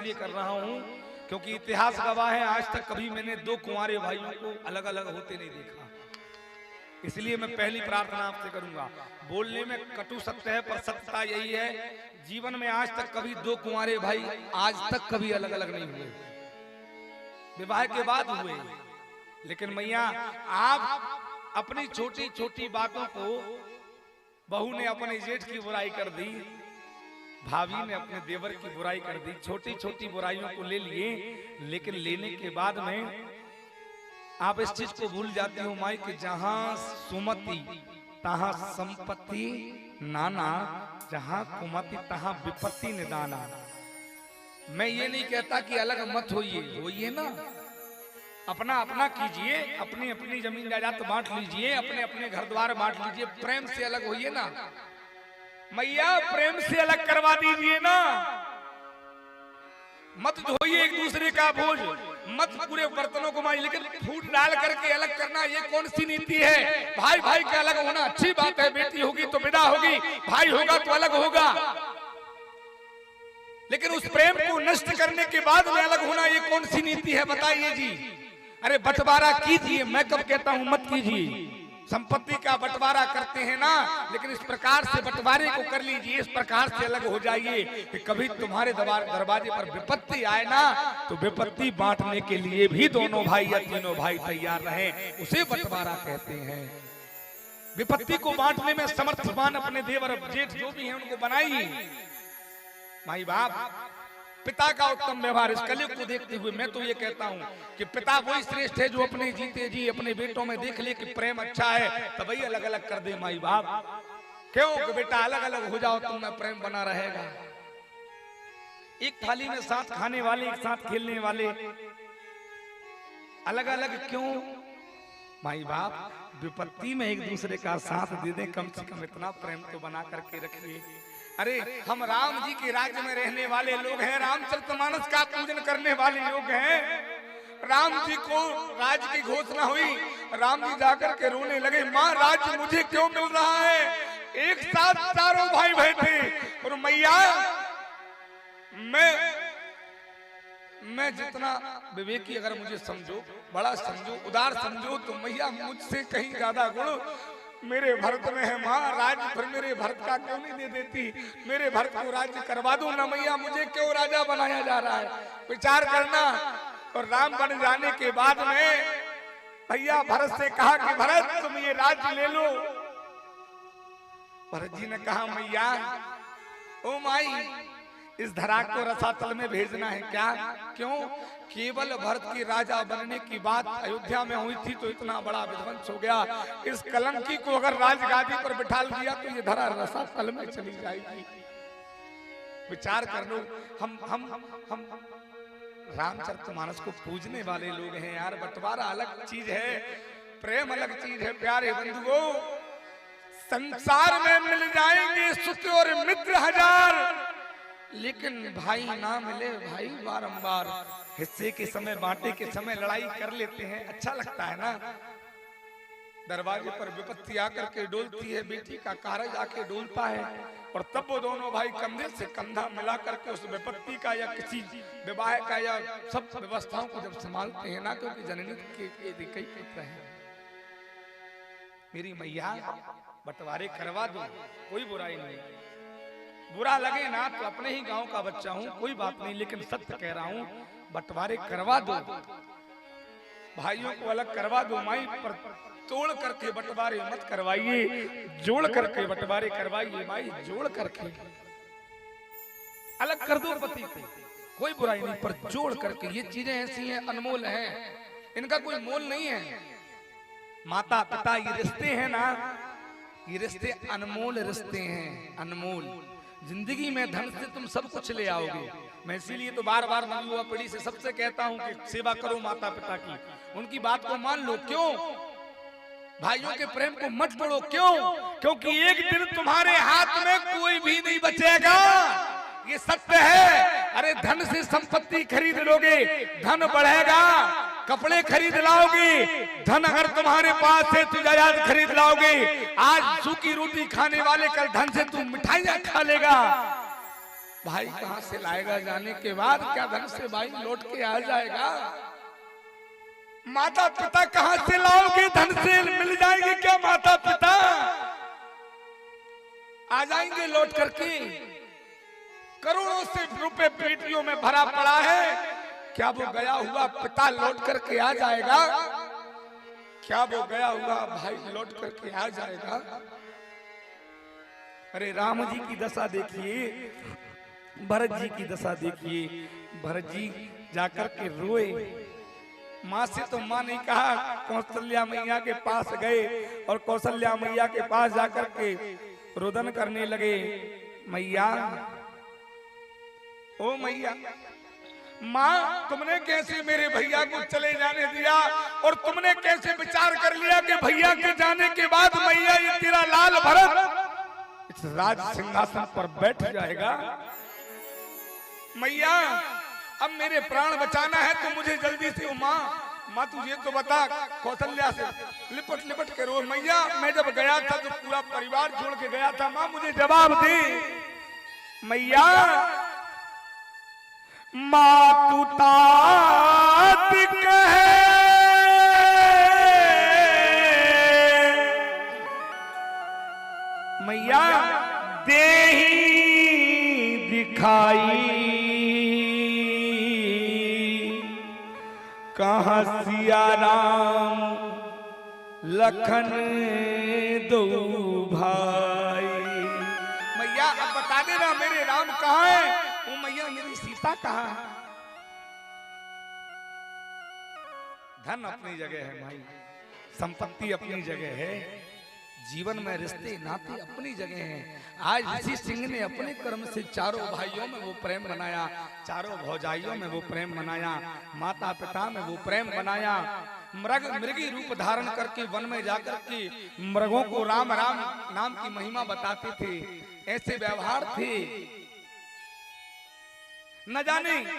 इसलिए कर रहा हूं क्योंकि इतिहास गवाह है, आज तक कभी मैंने दो कुंवारे भाइयों को अलग अलग होते नहीं देखा। इसलिए मैं पहली प्रार्थना आपसे करूंगा। बोलने में कटु सत्य है, पर सत्यता यही है, जीवन में आज तक कभी दो कुंवारे भाई आज तक कभी अलग अलग नहीं हुए, विवाह के बाद हुए। लेकिन मैया आप अपनी छोटी छोटी बातों को, बहू ने अपने जेठ की बुराई कर दी, भाभी ने अपने देवर की बुराई कर दी, छोटी छोटी बुराइयों को ले लिए, लेकिन लेने के बाद में आप इस चीज को भूल जाती हो माई कि जहां सुमति तहां संपत्ति नाना, जहां कुमति तहां विपत्ति निदाना। मैं ये नहीं कहता कि अलग मत होइए ना, अपना अपना कीजिए, अपनी अपनी जमीन जायदाद बांट लीजिए, अपने अपने घर द्वार बांट लीजिए, प्रेम से अलग होइए ना मैया, प्रेम से अलग करवा दीजिए ना। मत धोइए एक दूसरे का बोझ, मत पूरे बर्तनों को मारिए, लेकिन फूट डाल करके अलग करना ये कौन सी नीति है? भाई भाई का अलग होना अच्छी बात है, बेटी होगी तो विदा होगी, भाई होगा तो अलग होगा, लेकिन उस प्रेम को नष्ट करने के बाद में अलग होना ये कौन सी नीति है? बताइए जी। अरे बंटवारा कीजिए, मैं कब कहता हूं मत कीजिए। संपत्ति का बंटवारा करते हैं ना, लेकिन इस प्रकार से बंटवारे को कर लीजिए, इस प्रकार से अलग हो जाइए कि कभी तुम्हारे दरवाजे पर विपत्ति आए ना, तो विपत्ति बांटने के लिए भी दोनों भाई या तीनों भाई तैयार रहें, उसे बंटवारा कहते हैं। विपत्ति को बांटने में समर्थवान अपने देवर जेठ जो भी हैं उनको बनाइए। माई बाप, पिता का उत्तम व्यवहार, इस कलयुग को देखते हुए मैं तो ये कहता हूँ कि पिता वही श्रेष्ठ है जो अपने जीते जी अपने बेटों में देख ले कि प्रेम अच्छा है, तब ही अलग अलग कर दे। माई बाप क्यों कि बेटा अलग अलग हो जाओ, तुम में प्रेम बना रहेगा। एक थाली में साथ खाने वाले, एक साथ खेलने वाले अलग अलग क्यों? माई बाप विपत्ति में एक दूसरे का साथ दे दें, कम से कम इतना प्रेम तो बना करके रखिए। अरे हम राम जी के राज्य में रहने वाले लोग हैं, रामचरितमानस का पूजन करने वाले लोग हैं। राम जी को राज्य की घोषणा हुई, राम जी जाकर के रोने लगे, माँ राज्य मुझे क्यों मिल रहा है? एक साथ चारों भाई बैठे और मैया मैं जितना विवेकी अगर मुझे समझो, बड़ा समझो, उदार समझो, तो मैया मुझसे कहीं ज्यादा गुण मेरे भरत में है। माँ राज्य फिर मेरे भरत का क्यों नहीं दे देती? मेरे भरत को राज्य करवा दो ना मैया, मुझे क्यों राजा बनाया जा रहा है? विचार करना। और राम बन जाने के बाद में भैया भरत से कहा कि भरत तुम ये राज्य ले लो। भरत जी ने कहा मैया ओ माई, इस धरा को रसातल में भेजना है क्या? क्यों? केवल भरत के राजा बनने की बात अयोध्या में हुई थी तो इतना बड़ा विध्वंस हो गया, इस कलंकी को अगर राजगादी पर बिठा दिया तो ये धरा रसातल में चली जाएगी। विचार कर लो, हम रामचरितमानस को पूजने वाले लोग हैं यार। बंटवारा अलग चीज है, प्रेम अलग चीज है। प्यारे बंधुओं, संसार में मिल जाएंगे सुख और मित्र हजार, लेकिन भाई ना मिले भाई बारंबार। हिस्से के समय, बांटे के समय लड़ाई कर लेते हैं, अच्छा लगता है ना। दरवाजे पर विपत्ति आकर के डोलती है, बेटी का कारज आके डोलता है, और तब वो दोनों भाई कंधे से कंधा मिला करके उस विपत्ति का या किसी विवाह का या सब व्यवस्थाओं को जब संभालते हैं ना, क्योंकि जननी के कई पुत्र हैं। मेरी मैया बंटवारे करवा दो, कोई बुराई नहीं। बुरा लगे ना तो अपने ही गांव का बच्चा हूं, कोई बात नहीं, लेकिन सत्य कह रहा हूं, बंटवारे करवा दो, भाइयों को अलग करवा दो। माई पर तोड़ करके बंटवारे मत करवाइए, जोड़ करके बंटवारे करवाइए। माई जोड़ करके अलग कर दो पति को, कोई बुराई नहीं, पर जोड़ करके। ये चीजें ऐसी हैं, अनमोल हैं, इनका कोई मोल नहीं है। माता पिता ये रिश्ते हैं ना, ये रिश्ते अनमोल रिश्ते हैं, अनमोल। जिंदगी में धन से तुम सब कुछ ले आओगे। मैं इसीलिए तो बार बार नई युवा पीढ़ी से सबसे कहता हूं कि सेवा करो माता पिता की, उनकी बात को मान लो। क्यों? भाइयों के प्रेम को मत तोड़ो। क्यों? क्योंकि एक दिन तुम्हारे हाथ में कोई भी नहीं बचेगा, ये सत्य है। अरे धन से संपत्ति खरीद लोगे, धन बढ़ेगा, कपड़े खरीद लाओगे, धन अगर तुम्हारे पास है तो जायदाद खरीद लाओगे। आज सूखी रोटी खाने वाले कल धन से तुम मिठाइयां खा लेगा। भाई कहां से लाएगा, जाने के बाद क्या धन से भाई लौट के आ जाएगा। माता पिता कहां से लाओगे, धन से मिल जाएंगे क्या माता पिता, आ जाएंगे लौट करके। करोड़ों से रुपए पेटियों में भरा पड़ा है, क्या वो गया हुआ पिता लौट करके आ जाएगा, क्या वो गया हुआ भाई लौट करके आ जाएगा। अरे राम जी की दशा देखिए, भरत जी की दशा देखिए। भरत जी जाकर के रोए, माँ से तो माँ नहीं कहा, कौशल्या मैया के पास गए और कौशल्या मैया के पास जाकर के रुदन करने लगे। मैया, ओ मैया, माँ तुमने कैसे मेरे भैया को चले जाने दिया, और तुमने कैसे विचार कर लिया कि भैया के जाने के बाद मैया ये तेरा लाल भरत इस राज सिंहासन पर बैठ जाएगा। मैया अब मेरे प्राण बचाना है तो मुझे जल्दी से, माँ तुझे तो बता, कौशल्या से लिपट लिपट के रो। मैया मैं जब गया था तो पूरा परिवार छोड़ के गया था, माँ मुझे जवाब दे। मैया, माँ तू तात कहे, मैया देही दिखाई, कहाँ सिया राम लखन दो भाई। मैया अब बता देना मेरे राम कहाँ है, वो मैया मेरी सीता कहाँ है। धन अपनी जगह है भाई, संपत्ति अपनी जगह है, जीवन में रिश्ते नाते अपनी जगह हैं। आज ऋषि सिंह ने अपने कर्म से चारों भाइयों में वो प्रेम बनाया, चारों भौजाइयों में वो प्रेम बनाया, माता पिता में वो प्रेम बनाया। मृगी रूप धारण करके वन में जाकर के मृगों को राम राम नाम की महिमा बताते थे, ऐसे व्यवहार थे। न जाने